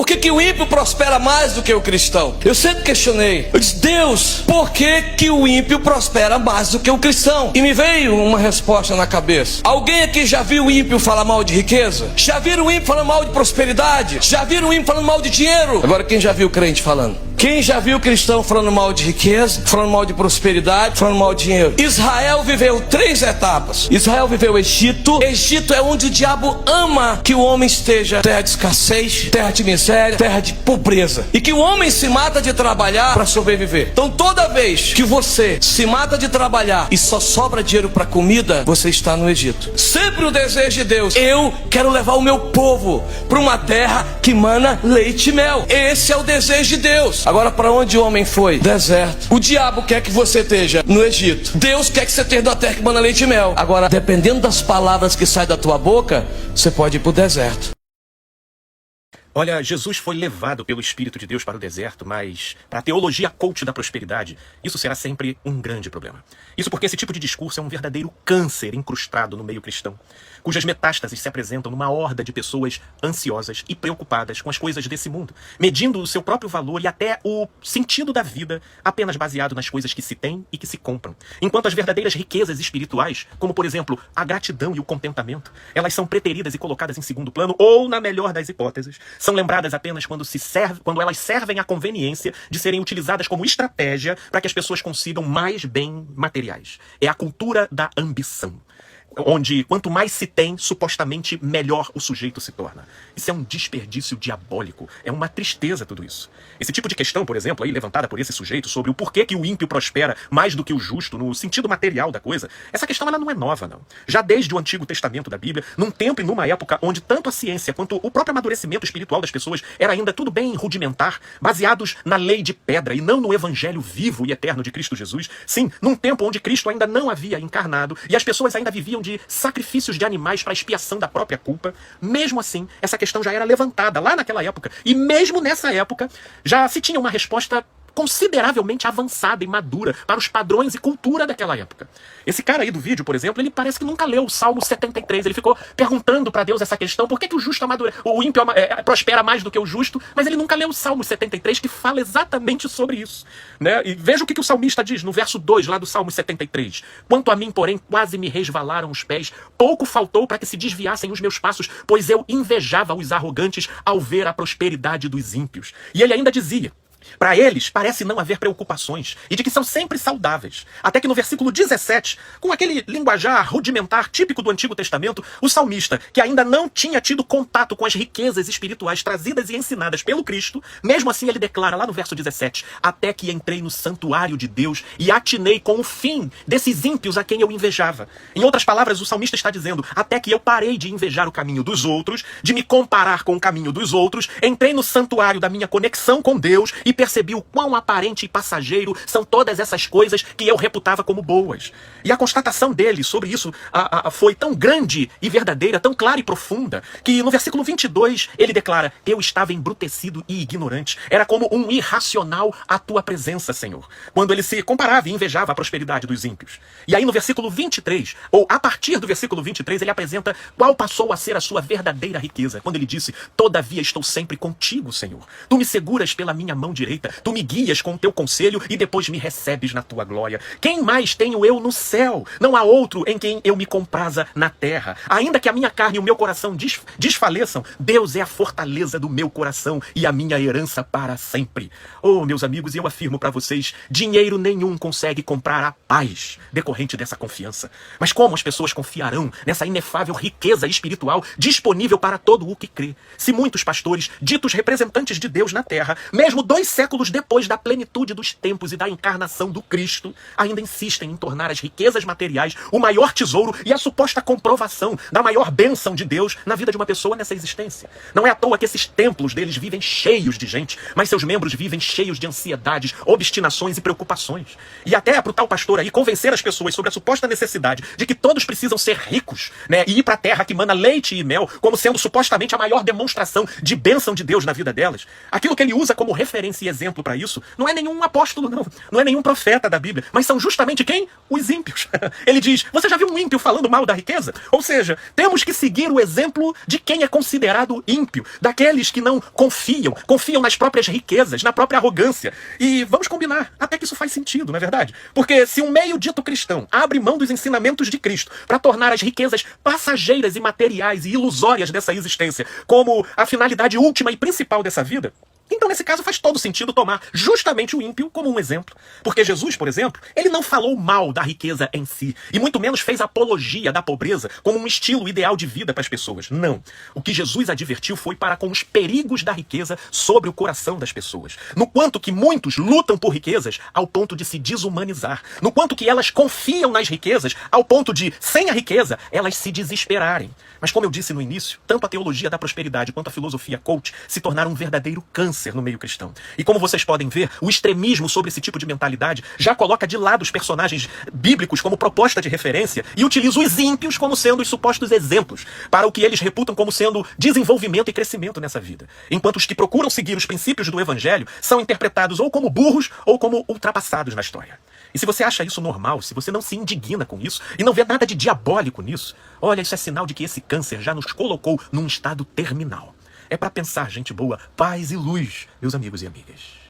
Por que o ímpio prospera mais do que o cristão? Eu sempre questionei. Eu disse, Deus, por que o ímpio prospera mais do que o cristão? E me veio uma resposta na cabeça. Alguém aqui já viu o ímpio falar mal de riqueza? Já viram o ímpio falando mal de prosperidade? Já viram o ímpio falando mal de dinheiro? Agora, quem já viu o crente falando? Quem já viu o cristão falando mal de riqueza, falando mal de prosperidade, falando mal de dinheiro? Israel viveu 3 etapas. Israel viveu o Egito. Egito é onde o diabo ama que o homem esteja terra de escassez, terra de miséria, terra de pobreza. E que o homem se mata de trabalhar para sobreviver. Então toda vez que você se mata de trabalhar e só sobra dinheiro para comida, você está no Egito. Sempre o desejo de Deus: eu quero levar o meu povo para uma terra que mana leite e mel. Esse é o desejo de Deus. Agora, para onde o homem foi? Deserto. O diabo quer que você esteja no Egito. Deus quer que você esteja na terra que mana leite e mel. Agora, dependendo das palavras que saem da tua boca, você pode ir para o deserto. Olha, Jesus foi levado pelo Espírito de Deus para o deserto, mas para a teologia coach da prosperidade, isso será sempre um grande problema. Isso porque esse tipo de discurso é um verdadeiro câncer incrustado no meio cristão, cujas metástases se apresentam numa horda de pessoas ansiosas e preocupadas com as coisas desse mundo, medindo o seu próprio valor e até o sentido da vida apenas baseado nas coisas que se tem e que se compram. Enquanto as verdadeiras riquezas espirituais, como por exemplo a gratidão e o contentamento, elas são preteridas e colocadas em segundo plano, ou na melhor das hipóteses, são lembradas apenas quando elas servem à conveniência de serem utilizadas como estratégia para que as pessoas consigam mais bens materiais. É a cultura da ambição, onde quanto mais se tem, supostamente melhor o sujeito se torna. Isso é um desperdício diabólico, é uma tristeza tudo isso. Esse tipo de questão, por exemplo, aí levantada por esse sujeito sobre o porquê que o ímpio prospera mais do que o justo no sentido material da coisa, essa questão ela não é nova, não. Já desde o Antigo Testamento da Bíblia, num tempo e numa época onde tanto a ciência quanto o próprio amadurecimento espiritual das pessoas era ainda tudo bem rudimentar, baseados na lei de pedra e não no evangelho vivo e eterno de Cristo Jesus. Sim, num tempo onde Cristo ainda não havia encarnado e as pessoas ainda viviam de sacrifícios de animais para expiação da própria culpa, mesmo assim, essa questão já era levantada lá naquela época. E mesmo nessa época, já se tinha uma resposta consideravelmente avançada e madura para os padrões e cultura daquela época. Esse cara aí do vídeo, por exemplo, ele parece que nunca leu o Salmo 73. Ele ficou perguntando para Deus essa questão: por que o justo o ímpio prospera mais do que o justo? Mas ele nunca leu o Salmo 73, que fala exatamente sobre isso, né? E veja o que o salmista diz no verso 2 lá do Salmo 73. Quanto a mim, porém, quase me resvalaram os pés, pouco faltou para que se desviassem os meus passos, pois eu invejava os arrogantes ao ver a prosperidade dos ímpios. E ele ainda dizia: para eles parece não haver preocupações e de que são sempre saudáveis. Até que no versículo 17, com aquele linguajar rudimentar típico do Antigo Testamento, o salmista, que ainda não tinha tido contato com as riquezas espirituais trazidas e ensinadas pelo Cristo, mesmo assim ele declara lá no verso 17: até que entrei no santuário de Deus e atinei com o fim desses ímpios a quem eu invejava. Em outras palavras, o salmista está dizendo: até que eu parei de invejar o caminho dos outros, de me comparar com o caminho dos outros, entrei no santuário da minha conexão com Deus e percebi o quão aparente e passageiro são todas essas coisas que eu reputava como boas. E a constatação dele sobre isso foi tão grande e verdadeira, tão clara e profunda, que no versículo 22 ele declara: eu estava embrutecido e ignorante, era como um irracional à tua presença, Senhor. Quando ele se comparava e invejava a prosperidade dos ímpios. E aí no versículo 23, ou a partir do versículo 23, ele apresenta qual passou a ser a sua verdadeira riqueza, quando ele disse: todavia estou sempre contigo, Senhor. Tu me seguras pela minha mão direita, tu me guias com o teu conselho e depois me recebes na tua glória. Quem mais tenho eu no céu? Não há outro em quem eu me compraza na terra. Ainda que a minha carne e o meu coração desfaleçam, Deus é a fortaleza do meu coração e a minha herança para sempre. Oh, meus amigos, eu afirmo para vocês, dinheiro nenhum consegue comprar a paz decorrente dessa confiança. Mas como as pessoas confiarão nessa inefável riqueza espiritual disponível para todo o que crê, se muitos pastores, ditos representantes de Deus na terra, mesmo 2 séculos depois da plenitude dos tempos e da encarnação do Cristo, ainda insistem em tornar as riquezas materiais o maior tesouro e a suposta comprovação da maior bênção de Deus na vida de uma pessoa nessa existência? Não é à toa que esses templos deles vivem cheios de gente, mas seus membros vivem cheios de ansiedades, obstinações e preocupações. E até para o tal pastor aí convencer as pessoas sobre a suposta necessidade de que todos precisam ser ricos, né, e ir para a terra que mana leite e mel, como sendo supostamente a maior demonstração de bênção de Deus na vida delas, aquilo que ele usa como referencial esse exemplo para isso não é nenhum apóstolo, não é nenhum profeta da Bíblia, mas são justamente quem? Os ímpios. Ele diz, você já viu um ímpio falando mal da riqueza? Ou seja, temos que seguir o exemplo de quem é considerado ímpio, daqueles que não confiam nas próprias riquezas, na própria arrogância. E vamos combinar, até que isso faz sentido, não é verdade? Porque se um meio dito cristão abre mão dos ensinamentos de Cristo para tornar as riquezas passageiras e materiais e ilusórias dessa existência como a finalidade última e principal dessa vida, então, nesse caso, faz todo sentido tomar justamente o ímpio como um exemplo. Porque Jesus, por exemplo, ele não falou mal da riqueza em si, e muito menos fez apologia da pobreza como um estilo ideal de vida para as pessoas. Não. O que Jesus advertiu foi para com os perigos da riqueza sobre o coração das pessoas. No quanto que muitos lutam por riquezas ao ponto de se desumanizar. No quanto que elas confiam nas riquezas ao ponto de, sem a riqueza, elas se desesperarem. Mas como eu disse no início, tanto a teologia da prosperidade quanto a filosofia coach se tornaram um verdadeiro câncer no meio cristão. E como vocês podem ver, o extremismo sobre esse tipo de mentalidade já coloca de lado os personagens bíblicos como proposta de referência e utiliza os ímpios como sendo os supostos exemplos para o que eles reputam como sendo desenvolvimento e crescimento nessa vida. Enquanto os que procuram seguir os princípios do evangelho são interpretados ou como burros ou como ultrapassados na história. E se você acha isso normal, se você não se indigna com isso e não vê nada de diabólico nisso, olha, isso é sinal de que esse câncer já nos colocou num estado terminal. É para pensar, gente boa, paz e luz, meus amigos e amigas.